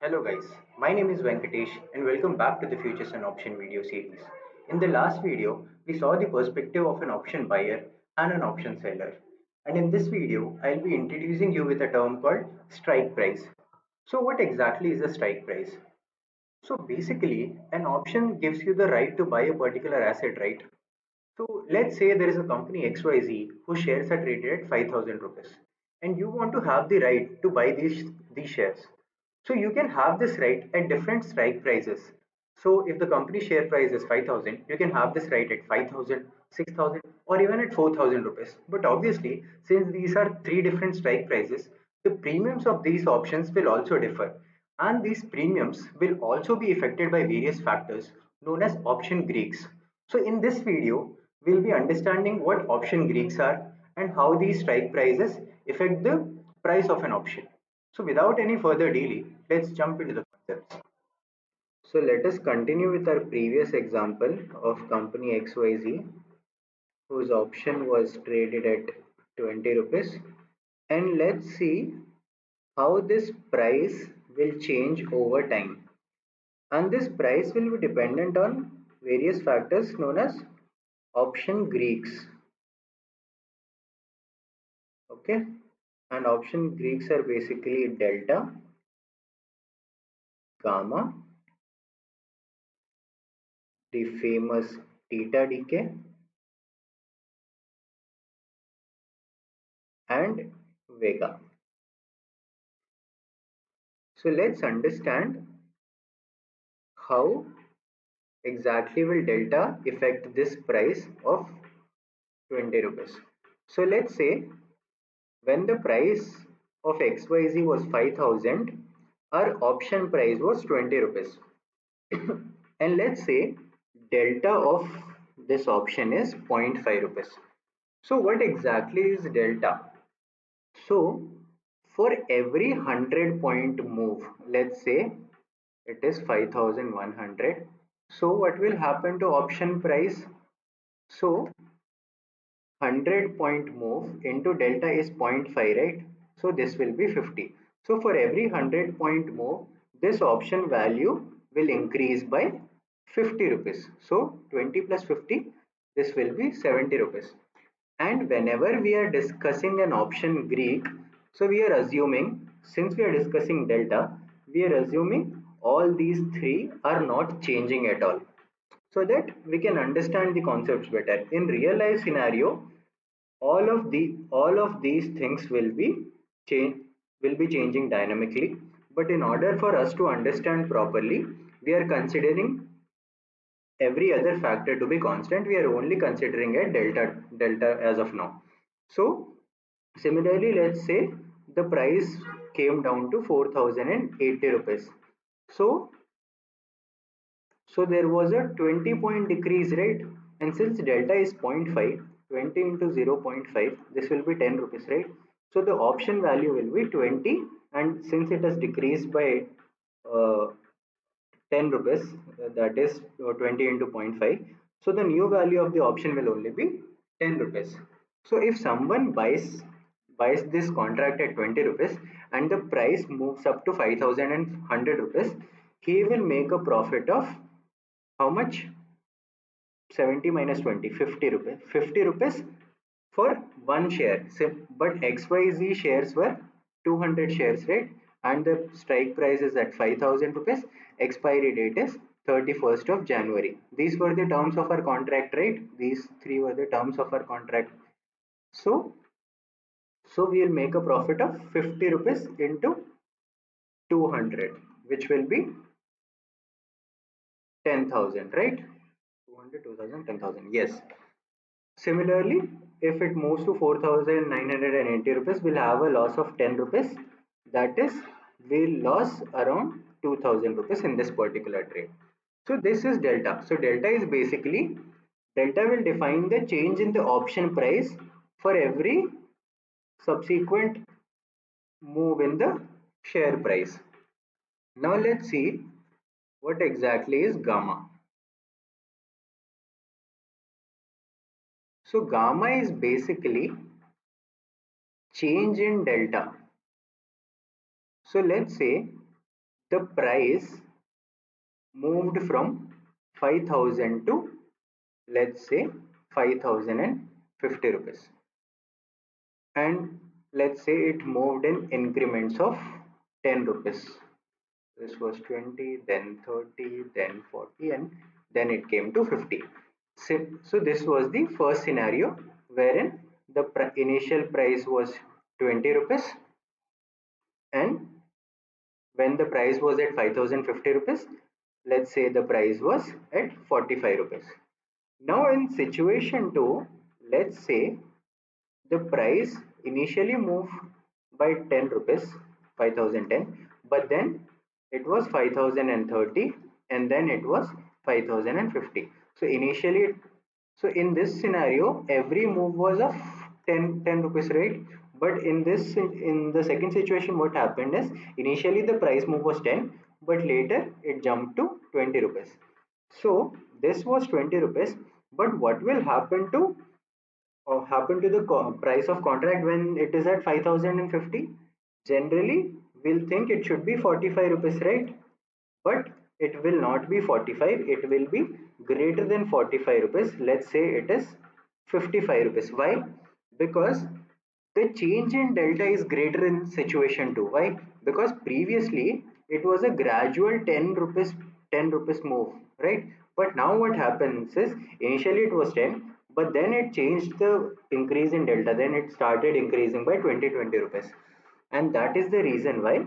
Hello guys, my name is Venkatesh and welcome back to the Futures and Option video series. In the last video, we saw the perspective of an option buyer and an option seller. And in this video, I'll be introducing you with a term called strike price. So what exactly is a strike price? So basically, an option gives you the right to buy a particular asset, right? So let's say there is a company XYZ whose shares are traded at 5,000 rupees and you want to have the right to buy these shares. So you can have this right at different strike prices. So if the company share price is 5,000, you can have this right at 5,000, 6,000, or even at 4,000 rupees. But obviously, since these are three different strike prices, the premiums of these options will also differ. And these premiums will also be affected by various factors known as option Greeks. So in this video, we'll be understanding what option Greeks are and how these strike prices affect the price of an option. So without any further delay, let's jump into the concepts. So let us continue with our previous example of company XYZ whose option was traded at 20 rupees, and let's see how this price will change over time. And this price will be dependent on various factors known as option Greeks. Okay, and option Greeks are basically delta, gamma, the famous theta decay, and vega. So let's understand how exactly will delta affect this price of 20 rupees. So let's say when the price of XYZ was 5,000, our option price was 20 rupees. And let's say delta of this option is 0.5 rupees. So what exactly is delta? So for every 100-point move, let's say it is 5,100. So what will happen to option price? So 100-point move into delta is 0.5, right? So this will be 50. So for every 100-point move, this option value will increase by 50 rupees. So 20 plus 50, this will be 70 rupees. And whenever we are discussing an option Greek, so we are assuming, since we are discussing delta, we are assuming all these three are not changing at all, so that we can understand the concepts better. In real life scenario, all of these things change will be changing dynamically. But in order for us to understand properly, we are considering every other factor to be constant. We are only considering a delta as of now. So similarly, let's say the price came down to 4,080 rupees. So so there was a 20-point decrease, right? And since delta is 0.5, 20 into 0.5, this will be 10 rupees, right? So the option value will be 20, and since it has decreased by uh, 10 rupees, that is 20 into 0.5, so the new value of the option will only be 10 rupees. So if someone buys this contract at 20 rupees and the price moves up to 5,100 rupees, he will make a profit of how much? 70 minus 20, 50 rupees. 50 rupees for one share. But XYZ shares were 200 shares, right? And the strike price is at 5,000 rupees. Expiry date is 31st of January. These were the terms of our contract, right? These three were the terms of our contract. So, so we will make a profit of 50 rupees into 200, which will be 10,000, right? 200, 2,000, 10,000. Yes. Similarly, if it moves to 4,980 rupees, we'll have a loss of 10 rupees. That is, we'll lose around 2,000 rupees in this particular trade. So this is delta. So delta is basically, delta will define the change in the option price for every subsequent move in the share price. Now let's see what exactly is gamma. So gamma is basically change in delta. So let's say the price moved from 5,000 to, let's say, 5,050 rupees, and let's say it moved in increments of 10 rupees. This was 20, then 30, then 40, and then it came to 50. So this was the first scenario wherein the initial price was 20 rupees, and when the price was at 5,050 rupees, let's say the price was at 45 rupees. Now in situation 2, let's say the price initially moved by 10 rupees, 5010, but then it was 5030, and then it was 5050. So initially, so in this scenario, every move was of 10 rupees, right? But in the second situation, what happened is initially the price move was 10, but later it jumped to 20 rupees. So this was 20 rupees, but what will happen to the price of contract when it is at 5050? Generally, we'll think it should be 45 rupees, right? But it will not be 45, it will be greater than 45 rupees. Let's say it is 55 rupees. Why? Because the change in delta is greater in situation 2. Why? Because previously it was a gradual 10 rupees move, right? But now what happens is initially it was 10, but then it changed the increase in delta, then it started increasing by 20 rupees, and that is the reason why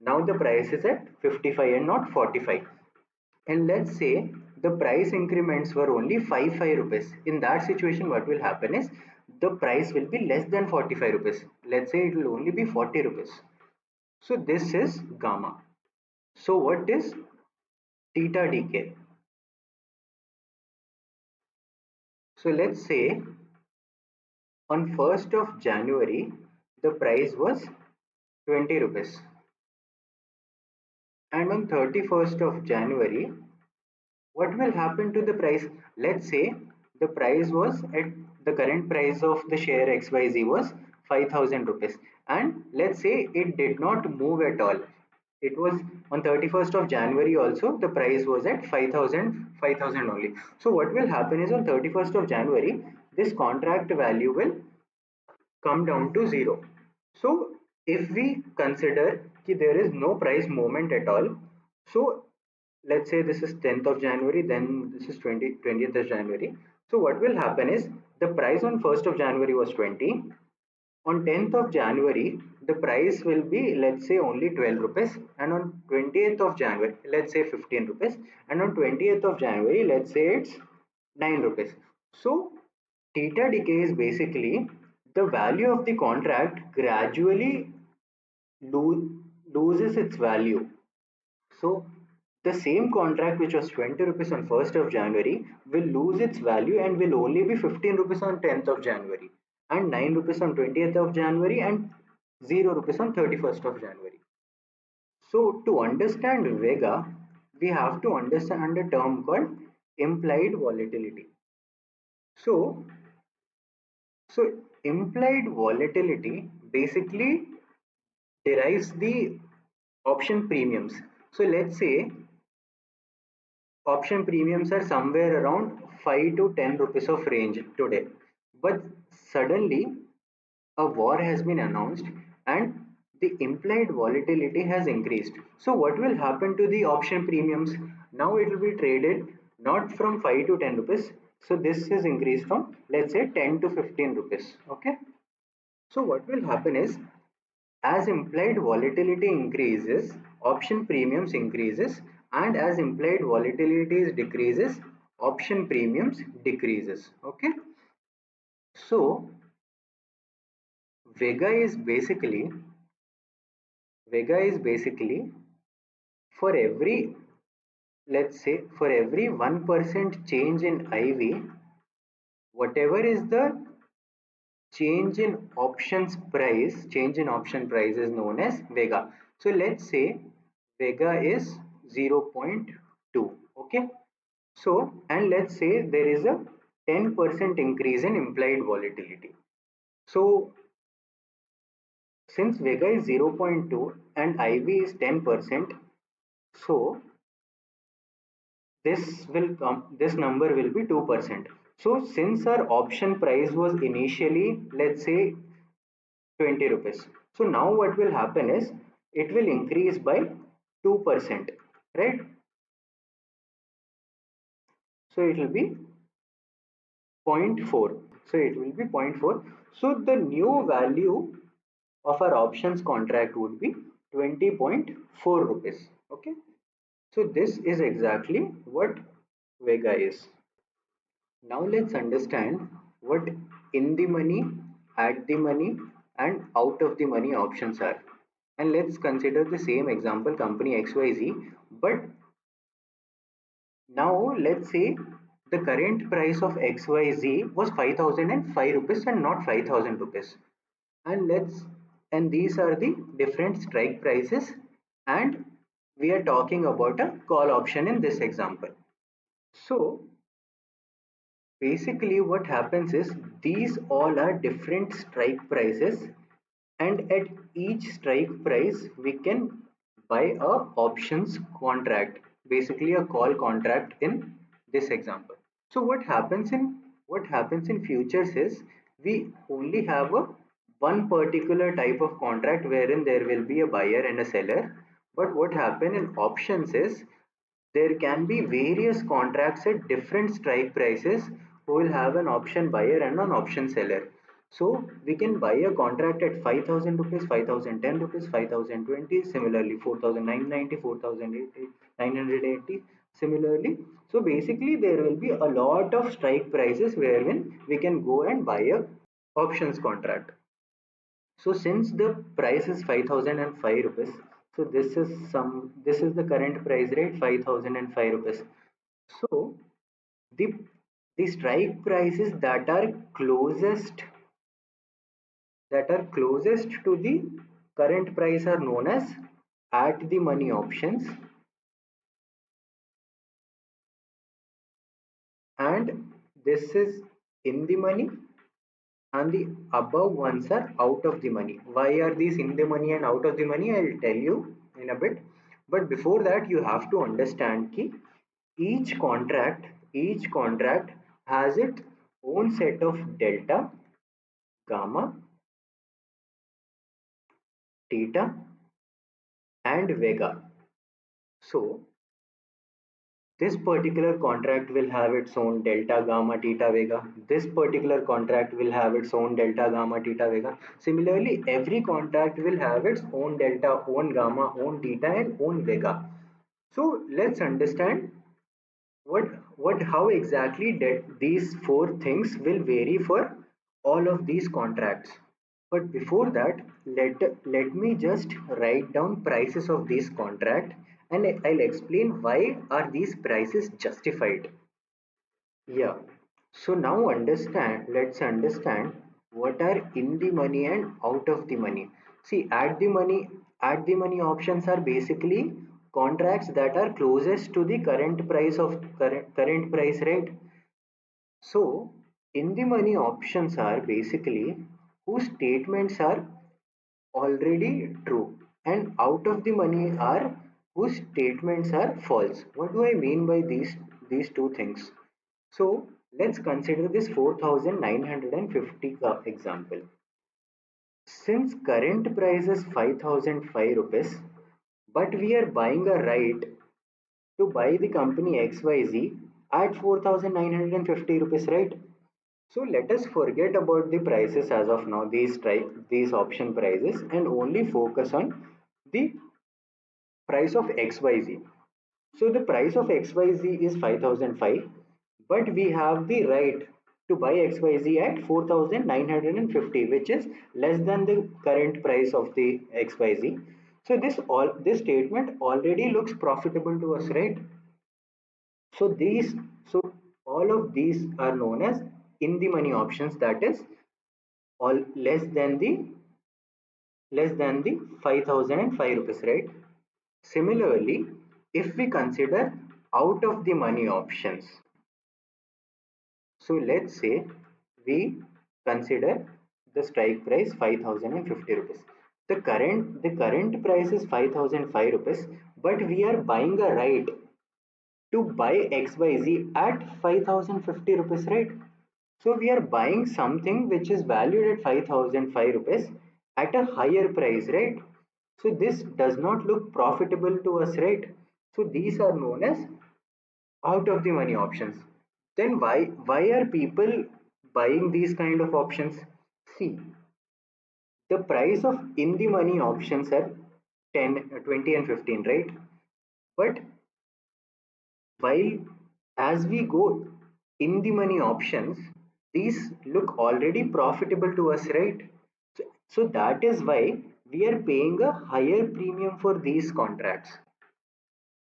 now the price is at 55 and not 45. And let's say the price increments were only 5 rupees. In that situation, what will happen is the price will be less than 45 rupees. Let's say it will only be 40 rupees. So this is gamma. So what is theta decay? So let's say on 1st of January the price was 20 rupees, and on 31st of January, what will happen to the price? Let's say the price was at the current price of the share XYZ was 5,000 rupees, and let's say it did not move at all. It was on 31st of January also, the price was at 5,000 only. So what will happen is on 31st of January, this contract value will come down to zero. So if we consider that there is no price movement at all, so let's say this is 10th of January, then this is 20th of January. So what will happen is the price on 1st of January was 20. On 10th of January, the price will be, let's say, only 12 rupees, and on 20th of January, let's say 15 rupees, and on 20th of January, let's say it's 9 rupees. So theta decay is basically the value of the contract gradually loses its value. So the same contract which was 20 rupees on 1st of January will lose its value and will only be 15 rupees on 10th of January, and 9 rupees on 20th of January, and 0 rupees on 31st of January. So to understand Vega, we have to understand a term called implied volatility. So, so implied volatility basically derives the option premiums. So let's say option premiums are somewhere around 5 to 10 rupees of range today, but suddenly a war has been announced and the implied volatility has increased. So what will happen to the option premiums? Now it will be traded not from 5 to 10 rupees. So this is increased from, let's say, 10 to 15 rupees. Okay. So what will happen is, as implied volatility increases, option premiums increases, and as implied volatility decreases, option premiums decreases. Okay. So Vega is basically Vega is basically for every, let's say, for every 1% change in IV, whatever is the change in option price is known as Vega. So let's say Vega is 0.2. Okay. So, and let's say there is a 10% increase in implied volatility. So since Vega is 0.2 and IV is 10%, So this number will be 2%. So since our option price was initially, let's say, 20 rupees. So now what will happen is it will increase by 2%, right? So it will be zero point 0.4. So it will be zero point 0.4. So the new value of our options contract would be 20.4 rupees. Okay. So this is exactly what Vega is. Now let's understand what in the money, at the money, and out of the money options are. And let's consider the same example, company XYZ. But now let's say the current price of XYZ was 5005 rupees and not 5000 rupees. And these are the different strike prices, and we are talking about a call option in this example. So basically what happens is these all are different strike prices, and at each strike price we can buy a options contract, basically a call contract in this example. So what happens in futures is we only have a one particular type of contract wherein there will be a buyer and a seller. But what happens in options is there can be various contracts at different strike prices who will have an option buyer and an option seller. So we can buy a contract at 5000 rupees, 5010 rupees, 5020, similarly 4990, 4080, 980, similarly. So basically there will be a lot of strike prices wherein we can go and buy a options contract. So since the price is 5005 rupees, so this is the current price rate, 5005 rupees. So the the strike prices that are closest to the current price are known as at the money options, and this is in the money, and the above ones are out of the money. Why are these in the money and out of the money? I'll tell you in a bit. But before that, you have to understand that each contract has its own set of delta, gamma, theta, and vega. So this particular contract will have its own delta, gamma, theta, vega. This particular contract will have its own delta, gamma, theta, vega. Similarly, every contract will have its own delta, own gamma, own theta, and own vega. So let's understand how exactly these four things will vary for all of these contracts. But before that, let me just write down prices of this contract, and I'll explain why are these prices justified. Yeah. So now let's understand what are in the money and out of the money. See, at the money options are basically contracts that are closest to the current price rate. So in the money options are basically whose statements are already true, and out of the money are whose statements are false. What do I mean by these two things? So let's consider this 4950 example. Since current price is 5005 rupees, but we are buying a right to buy the company XYZ at 4950 rupees, right? So let us forget about the prices as of now, these option prices, and only focus on the price of XYZ. So the price of XYZ is 5005, but we have the right to buy XYZ at 4950, which is less than the current price of the XYZ. So this statement already looks profitable to us, right? So all of these are known as in the money options, that is all less than the 5005 rupees, right? Similarly, if we consider out of the money options, so let's say we consider the strike price 5050 rupees. The current price is 5005 rupees, but we are buying a right to buy XYZ at 5050 rupees, right? So we are buying something which is valued at 5005 rupees at a higher price, right? So this does not look profitable to us, right? So these are known as out of the money options. Then why are people buying these kind of options? See, the price of in the money options are 10, 20 and 15, right? But while as we go in the money options, these look already profitable to us, right? So that is why we are paying a higher premium for these contracts,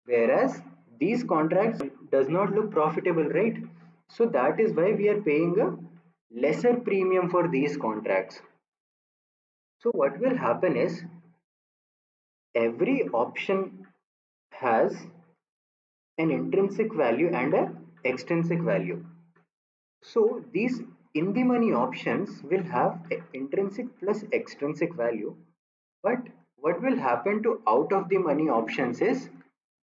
whereas these contracts does not look profitable, right? So that is why we are paying a lesser premium for these contracts. So what will happen is every option has an intrinsic value and an extrinsic value. So these in the money options will have intrinsic plus extrinsic value, but what will happen to out of the money options is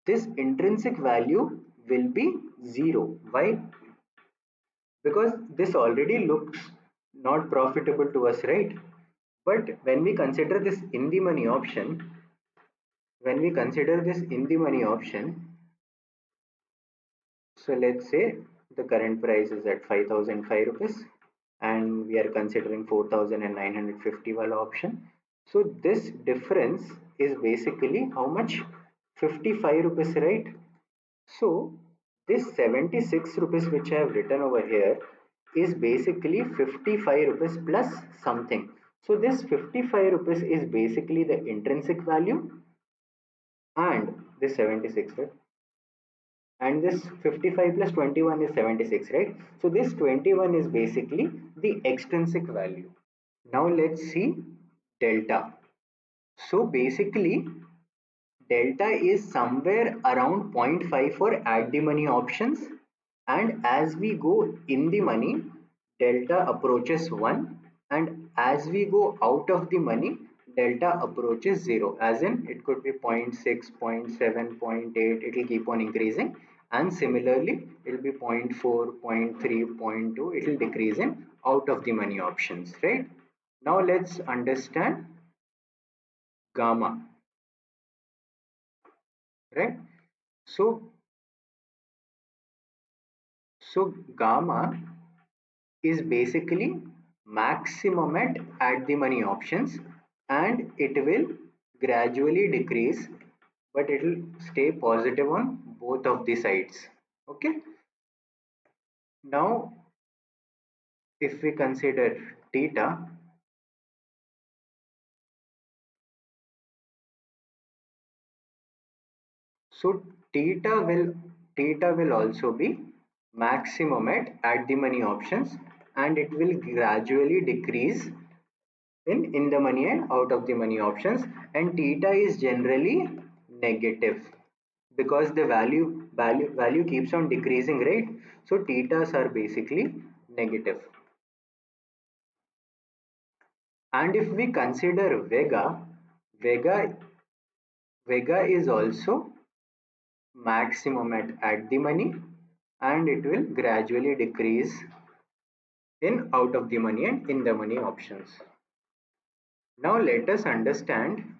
this intrinsic value will be zero. Why? Because this already looks not profitable to us, right? But when we consider this in the money option, when we consider this in the money option, so let's say the current price is at 5005 rupees and we are considering 4950 wala option. So this difference is basically how much? 55 rupees, right? So this 76 rupees which I have written over here is basically 55 rupees plus something. So this 55 rupees is basically the intrinsic value and this 76, right? And this 55 plus 21 is 76, right? So this 21 is basically the extrinsic value. Now let's see delta. So basically delta is somewhere around 0.5 for at the money options, and as we go in the money delta approaches 1, and as we go out of the money delta approaches 0, as in it could be 0 0.6, 0 0.7, 0 0.8, it will keep on increasing, and similarly it will be 0 0.4, 0 0.3, 0 0.2, it will decrease in out of the money options, right? Now let's understand gamma, right? So so gamma is basically maximum at the money options, and it will gradually decrease, but it will stay positive on both of the sides. Okay, now if we consider theta, so theta will also be maximum at the money options, and it will gradually decrease in the money and out of the money options, and theta is generally negative because the value keeps on decreasing, right? So thetas are basically negative. And if we consider vega vega is also maximum at the money, and it will gradually decrease in out of the money and in the money options. Now let us understand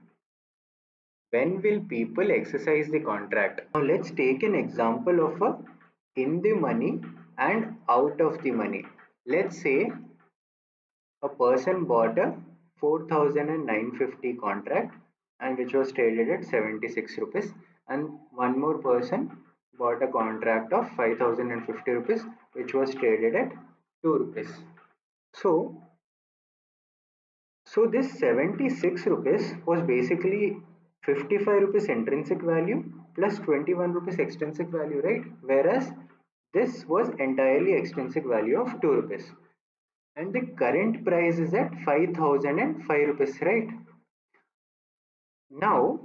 when will people exercise the contract. Now let's take an example of a in the money and out of the money. Let's say a person bought a 4950 contract and which was traded at 76 rupees, and one more person bought a contract of 5050 rupees which was traded at 2 rupees. So this 76 rupees was basically 55 rupees intrinsic value plus 21 rupees extrinsic value, right? Whereas this was entirely extrinsic value of 2 rupees. And the current price is at 5005 rupees, right? Now,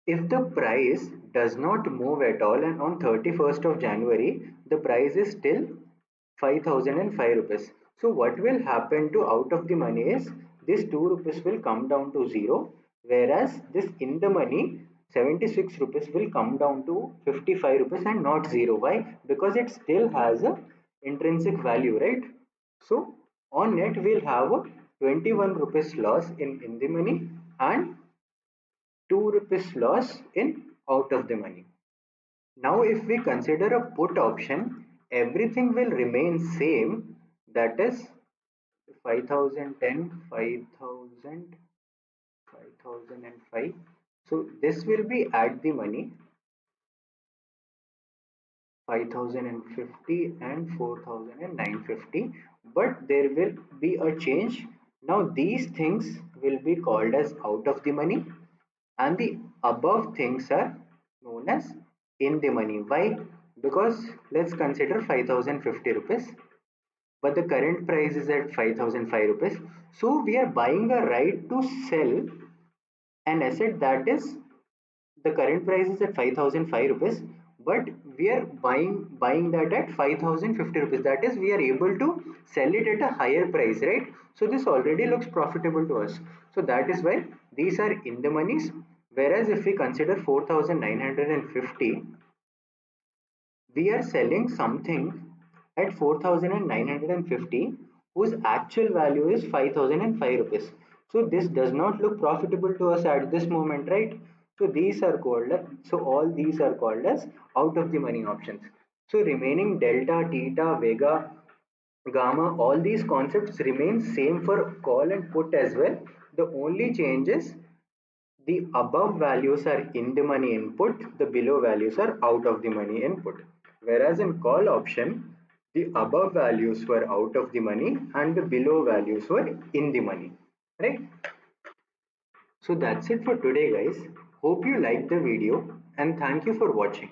if the price does not move at all and on 31st of January, the price is still 5005 rupees. So what will happen to out of the money is this 2 rupees will come down to 0, whereas this in the money 76 rupees will come down to 55 rupees and not 0. Why? Because it still has a intrinsic value, right? So on net we'll have a 21 rupees loss in the money and 2 rupees loss in out of the money. Now if we consider a put option, everything will remain same, that is 5010, 5000, 5005. So this will be at the money 5050 and 4950, but there will be a change. Now these things will be called as out of the money and the above things are known as in the money. Why? Because let's consider 5050 rupees, but the current price is at 5005 rupees. So we are buying a right to sell an asset that is the current price is at 5005 rupees, but we are buying that at 5050 rupees. That is, we are able to sell it at a higher price, right? So this already looks profitable to us. So that is why these are in the monies. Whereas if we consider 4950, we are selling something at 4950 whose actual value is 5005 rupees. So this does not look profitable to us at this moment, right? So these are called, so all these are called as out of the money options. So remaining delta, theta, vega, gamma, all these concepts remain same for call and put as well. The only change is the above values are in the money input, the below values are out of the money input. Whereas in call option, the above values were out of the money and the below values were in the money. Right? So that's it for today, guys. Hope you liked the video and thank you for watching.